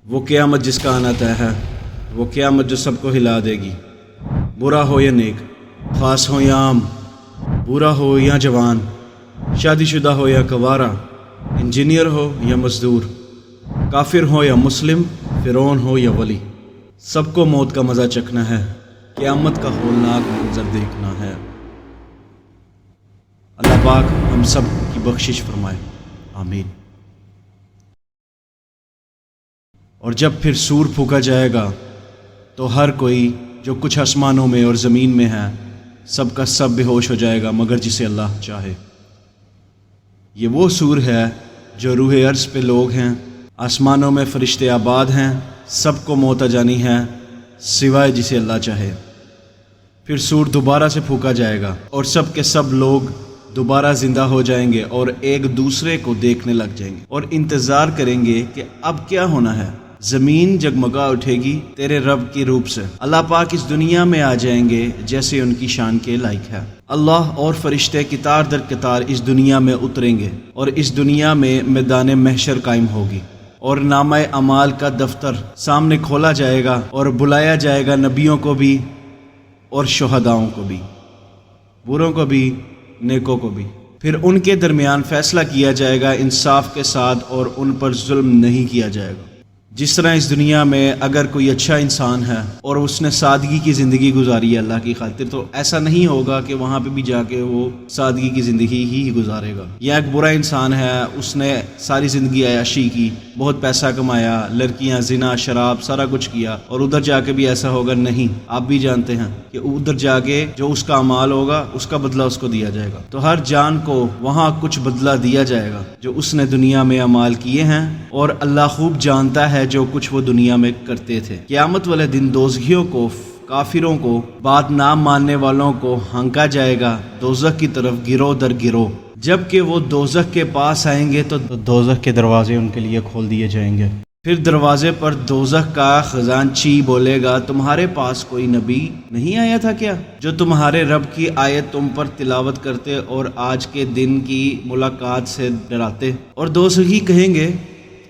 وہ قیامت جس کا آنا طے ہے، وہ قیامت جو سب کو ہلا دے گی، برا ہو یا نیک، خاص ہو یا عام، بوڑھا ہو یا جوان، شادی شدہ ہو یا کنوارا، انجینئر ہو یا مزدور، کافر ہو یا مسلم، فرعون ہو یا ولی، سب کو موت کا مزہ چکھنا ہے، قیامت کا ہولناک منظر دیکھنا ہے۔ اللہ پاک ہم سب کی بخشش فرمائے، آمین۔ اور جب پھر سور پھونکا جائے گا تو ہر کوئی جو کچھ آسمانوں میں اور زمین میں ہے سب کا سب بے ہوش ہو جائے گا مگر جسے اللہ چاہے۔ یہ وہ سور ہے جو روح عرض پہ لوگ ہیں، آسمانوں میں فرشتے آباد ہیں، سب کو موت آ جانی ہے سوائے جسے اللہ چاہے۔ پھر سور دوبارہ سے پھونکا جائے گا اور سب کے سب لوگ دوبارہ زندہ ہو جائیں گے اور ایک دوسرے کو دیکھنے لگ جائیں گے اور انتظار کریں گے کہ اب کیا ہونا ہے۔ زمین جگمگا اٹھے گی تیرے رب کی روپ سے، اللہ پاک اس دنیا میں آ جائیں گے جیسے ان کی شان کے لائق ہے۔ اللہ اور فرشتے قطار در قطار اس دنیا میں اتریں گے اور اس دنیا میں میدان محشر قائم ہوگی اور نامہ اعمال کا دفتر سامنے کھولا جائے گا اور بلایا جائے گا نبیوں کو بھی اور شہداؤں کو بھی، بروں کو بھی نیکوں کو بھی۔ پھر ان کے درمیان فیصلہ کیا جائے گا انصاف کے ساتھ اور ان پر ظلم نہیں کیا جائے گا۔ جس طرح اس دنیا میں اگر کوئی اچھا انسان ہے اور اس نے سادگی کی زندگی گزاری ہے اللہ کی خاطر، تو ایسا نہیں ہوگا کہ وہاں پہ بھی جا کے وہ سادگی کی زندگی ہی گزارے گا۔ یا ایک برا انسان ہے، اس نے ساری زندگی عیاشی کی، بہت پیسہ کمایا، لڑکیاں، زنا، شراب، سارا کچھ کیا، اور ادھر جا کے بھی ایسا ہوگا نہیں۔ آپ بھی جانتے ہیں کہ ادھر جا کے جو اس کا اعمال ہوگا اس کا بدلہ اس کو دیا جائے گا۔ تو ہر جان کو وہاں کچھ بدلہ دیا جائے گا جو اس نے دنیا میں اعمال کیے ہیں، اور اللہ خوب جانتا ہے جو کچھ وہ دنیا میں کرتے تھے۔ قیامت والے دن دوزخیوں کو، کافروں کو، بات نہ ماننے والوں کو ہانکا جائے گا دوزخ کی طرف گروہ در گروہ۔ جب کہ وہ دوزخ کے پاس آئیں گے تو دوزخ کے دروازے ان کے لیے کھول دیے جائیں گے۔ پھر دروازے پر دوزخ کا خزانچی بولے گا، تمہارے پاس کوئی نبی نہیں آیا تھا کیا جو تمہارے رب کی آیت تم پر تلاوت کرتے اور آج کے دن کی ملاقات سے ڈراتے؟ اور دوزخی کہیں گے،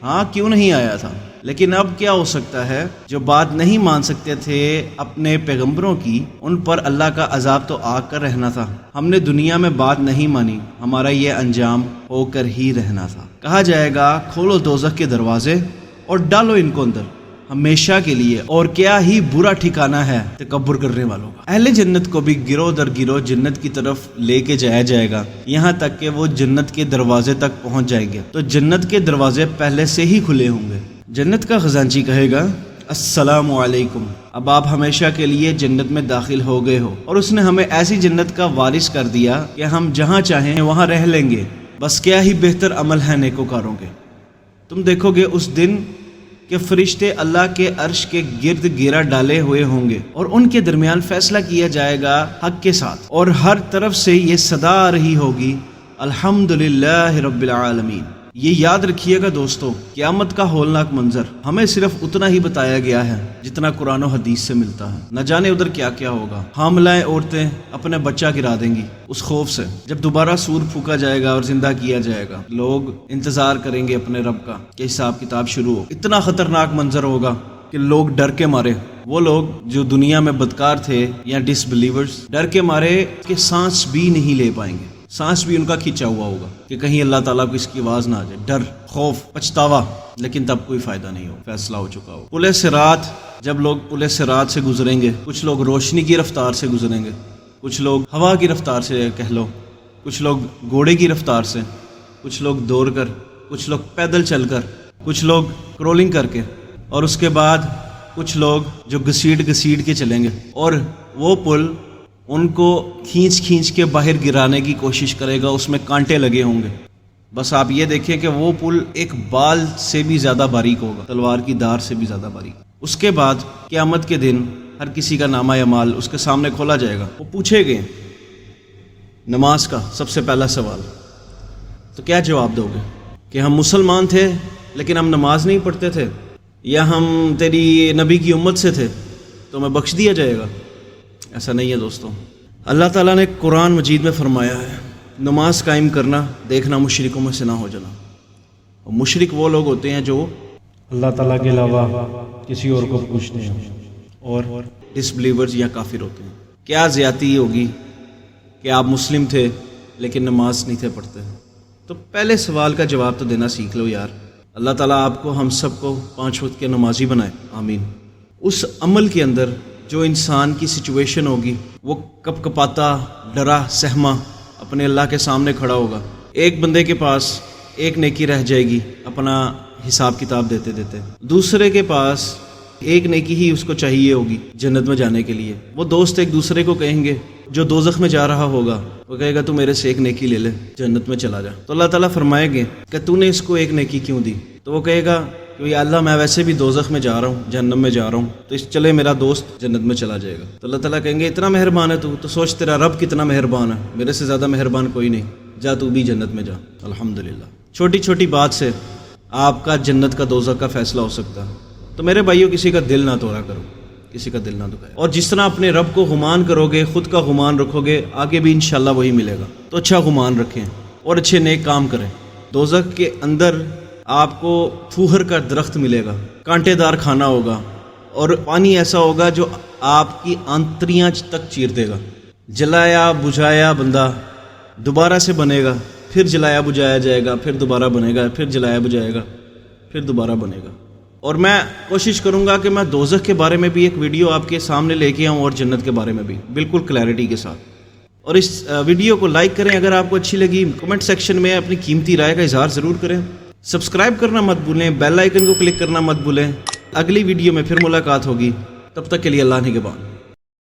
ہاں کیوں نہیں آیا تھا، لیکن اب کیا ہو سکتا ہے، جو بات نہیں مان سکتے تھے اپنے پیغمبروں کی، ان پر اللہ کا عذاب تو آ کر رہنا تھا۔ ہم نے دنیا میں بات نہیں مانی، ہمارا یہ انجام ہو کر ہی رہنا تھا۔ کہا جائے گا، کھولو دوزخ کے دروازے اور ڈالو ان کو اندر ہمیشہ کے لیے، اور کیا ہی برا ٹھکانہ ہے تکبر کرنے والوں کا۔ اہل جنت کو بھی گروہ در گروہ جنت کی طرف لے کے جایا جائے گا، یہاں تک کہ وہ جنت کے دروازے تک پہنچ جائیں گے تو جنت کے دروازے پہلے سے ہی کھلے ہوں گے۔ جنت کا خزانچی کہے گا، السلام علیکم، اب آپ ہمیشہ کے لیے جنت میں داخل ہو گئے ہو، اور اس نے ہمیں ایسی جنت کا وارث کر دیا کہ ہم جہاں چاہیں وہاں رہ لیں گے۔ بس کیا ہی بہتر عمل ہے نیکوکاروں کے۔ تم دیکھو گے اس دن کہ فرشتے اللہ کے عرش کے گرد گھیرا ڈالے ہوئے ہوں گے اور ان کے درمیان فیصلہ کیا جائے گا حق کے ساتھ، اور ہر طرف سے یہ صدا آ رہی ہوگی، الحمدللہ رب العالمین۔ یہ یاد رکھیے گا دوستو، قیامت کا ہولناک منظر ہمیں صرف اتنا ہی بتایا گیا ہے جتنا قرآن و حدیث سے ملتا ہے۔ نہ جانے ادھر کیا کیا ہوگا۔ حاملہ عورتیں اپنے بچہ گرا دیں گی اس خوف سے، جب دوبارہ سور پھونکا جائے گا اور زندہ کیا جائے گا، لوگ انتظار کریں گے اپنے رب کا کہ حساب کتاب شروع ہو۔ اتنا خطرناک منظر ہوگا کہ لوگ ڈر کے مارے، وہ لوگ جو دنیا میں بدکار تھے یا ڈس بلیورز، ڈر کے مارے کہ سانس بھی نہیں لے پائیں گے، سانس بھی ان کا کھینچا ہوا ہوگا کہ کہیں اللہ تعالیٰ کو اس کی آواز نہ آ جائے۔ ڈر، خوف، پچھتاوا، لیکن تب کوئی فائدہ نہیں ہو، فیصلہ ہو چکا ہو۔ پل صراط، جب لوگ پل صراط سے گزریں گے، کچھ لوگ روشنی کی رفتار سے گزریں گے، کچھ لوگ ہوا کی رفتار سے کہہ لو، کچھ لوگ گھوڑے کی رفتار سے، کچھ لوگ دوڑ کر، کچھ لوگ پیدل چل کر، کچھ لوگ کرولنگ کر کے، اور اس کے بعد کچھ لوگ جو گھسیٹ کے چلیں گے، اور وہ پل ان کو کھینچ کے باہر گرانے کی کوشش کرے گا، اس میں کانٹے لگے ہوں گے۔ بس آپ یہ دیکھیں کہ وہ پل ایک بال سے بھی زیادہ باریک ہوگا، تلوار کی دھار سے بھی زیادہ باریک۔ اس کے بعد قیامت کے دن ہر کسی کا نامہ اعمال اس کے سامنے کھولا جائے گا۔ وہ پوچھے گئے نماز کا سب سے پہلا سوال، تو کیا جواب دو گے؟ کہ ہم مسلمان تھے لیکن ہم نماز نہیں پڑھتے تھے، یا ہم تیری نبی کی امت سے تھے تو ہمیں بخش دیا جائے گا؟ ایسا نہیں ہے دوستوں۔ اللہ تعالیٰ نے قرآن مجید میں فرمایا ہے، نماز قائم کرنا، دیکھنا مشرکوں میں سے نہ ہو جانا۔ اور مشرک وہ لوگ ہوتے ہیں جو اللہ تعالیٰ کے علاوہ کسی اور کو پوچھتے ہیں اور ڈس بلیورز یا کافر ہوتے ہیں۔ کیا زیادتی ہوگی کہ آپ مسلم تھے لیکن نماز نہیں تھے پڑھتے؟ تو پہلے سوال کا جواب تو دینا سیکھ لو یار۔ اللہ تعالیٰ آپ کو ہم سب کو 5 وقت کے نمازی بنائے، آمین۔ اس عمل کے اندر جو انسان کی سچویشن ہوگی وہ کپ کپاتا، ڈرا سہما اپنے اللہ کے سامنے کھڑا ہوگا۔ ایک بندے کے پاس ایک نیکی رہ جائے گی اپنا حساب کتاب دیتے دیتے، دوسرے کے پاس ایک نیکی ہی اس کو چاہیے ہوگی جنت میں جانے کے لیے۔ وہ دوست ایک دوسرے کو کہیں گے، جو دوزخ میں جا رہا ہوگا وہ کہے گا تو میرے سے ایک نیکی لے لے، جنت میں چلا جا۔ تو اللہ تعالیٰ فرمائیں گے کہ تو نے اس کو ایک نیکی کیوں دی؟ تو وہ کہے گا کہ یا اللہ میں ویسے بھی دوزخ میں جا رہا ہوں، جہنم میں جا رہا ہوں، تو اس چلے میرا دوست جنت میں چلا جائے گا۔ تو اللہ تعالیٰ کہیں گے اتنا مہربان ہے تو سوچ تیرا رب کتنا مہربان ہے، میرے سے زیادہ مہربان کوئی نہیں، جا تو بھی جنت میں جا۔ الحمدللہ چھوٹی چھوٹی بات سے آپ کا جنت کا دوزخ کا فیصلہ ہو سکتا ہے۔ تو میرے بھائیوں کسی کا دل نہ توڑا کرو، کسی کا دل نہ دکھائے، اور جس طرح اپنے رب کو غمان کرو گے، خود کا غمان رکھو گے، آگے بھی انشاءاللہ وہی ملے گا۔ تو اچھا غمان رکھیں اور اچھے نیک کام کریں۔ دوزخ کے اندر آپ کو پھوہر کا درخت ملے گا، کانٹے دار کھانا ہوگا، اور پانی ایسا ہوگا جو آپ کی آنتریاں تک چیر دے گا۔ جلایا بجھایا بندہ دوبارہ سے بنے گا، پھر جلایا بجھایا جائے گا، پھر دوبارہ بنے گا، پھر جلایا بجھائے گا، پھر دوبارہ بنے گا۔ اور میں کوشش کروں گا کہ میں دوزخ کے بارے میں بھی ایک ویڈیو آپ کے سامنے لے کے آؤں اور جنت کے بارے میں بھی بالکل کلیئرٹی کے ساتھ۔ اور اس ویڈیو کو لائک کریں اگر آپ کو اچھی لگی، کمنٹ سیکشن میں اپنی قیمتی رائے کا اظہار ضرور کریں، سبسکرائب کرنا مت بھولیں، بیل آئیکن کو کلک کرنا مت بھولیں۔ اگلی ویڈیو میں پھر ملاقات ہوگی، تب تک کے لیے اللہ نگہبان۔